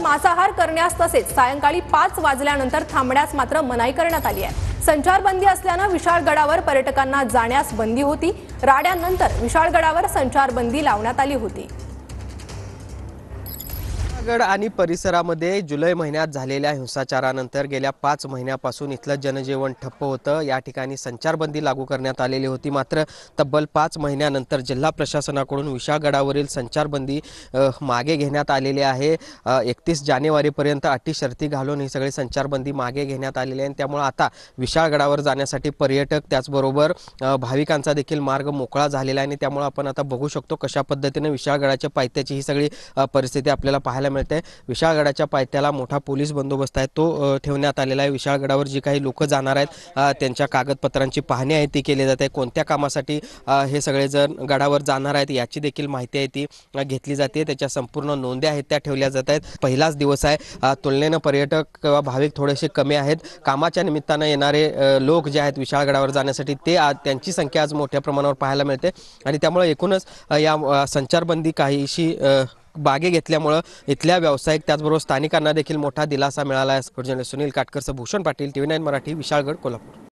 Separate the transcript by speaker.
Speaker 1: मांसाहार करण्यास तसेच सायंकाळी 5 वाजल्यानंतर थांबण्यास मात्र मनाई करण्यात आली आहे। संचारबंदी असल्याने विशाळगडावर पर्यटकांना जाण्यास बंदी होती। राड्यानंतर विशाळगडावर संचारबंदी लावण्यात आली होती।
Speaker 2: गड आणि परिसरामध्ये जुलै महिन्यात झालेल्या हिंसाचारानंतर गेल्या 5 महिन्यापासून इथलं जनजीवन ठप्प होतं। या ठिकाणी संचारबंदी लागू करण्यात आलेली होती। मात्र तब्बल 5 महिन्यानंतर जिल्हा प्रशासनाकडून विशाळगडावरील संचारबंदी मागे घेण्यात आलेली आहे। 31 जानेवारीपर्यंत अटी शर्ती घालून ही सगळी संचारबंदी मागे घेण्यात आलेली आहे। त्यामुळे आता विशाळगडावर जाण्यासाठी पर्यटक त्याचबरोबर भाविकांचा देखील मार्ग मोकळा झालेला आहे आणि त्यामुळे आपण आता बघू शकतो कशा पद्धतीने विशाळगडाच्या पायथ्याची ही सगळी परिस्थिती आपल्याला पाहायला मिळते। विशाळगडाच्या पायथ्याला मोठा पोलीस बंदोबस्त आहे तो ठेवण्यात आलेला आहे। विशाळगडावर जी काही लोक जाणार आहेत त्यांच्या कागदपत्रांची पाहणी आहे ती केली जाते। कोणत्या कामासाठी हे सगळे जण गडावर जाणार आहेत याची देखील माहिती आहे ती घेतली जाते। त्याच्या संपूर्ण नोंदी आहेत त्या ठेवल्या जात आहेत। पहिलाच दिवस आहे, तुलनेने पर्यटक किंवा भाविक थोडेसे कमी आहेत। कामाच्या निमित्ताने येणारे लोक जे आहेत विशाळगडावर जाण्यासाठी त्यांची संख्या आज मोठ्या प्रमाणावर पाहायला मिळते आणि त्यामुळे एकूणच या संचारबंदी काहीशी बागे घेतल्यामुळे इथल्या व्यावसायिक त्याचबरोबर स्थानिकांना देखील मोठा दिलासा मिळाला आहे। सुनील काटकर, भूषण पाटील, TV9 मराठी, विशाळगड, कोल्हापूर।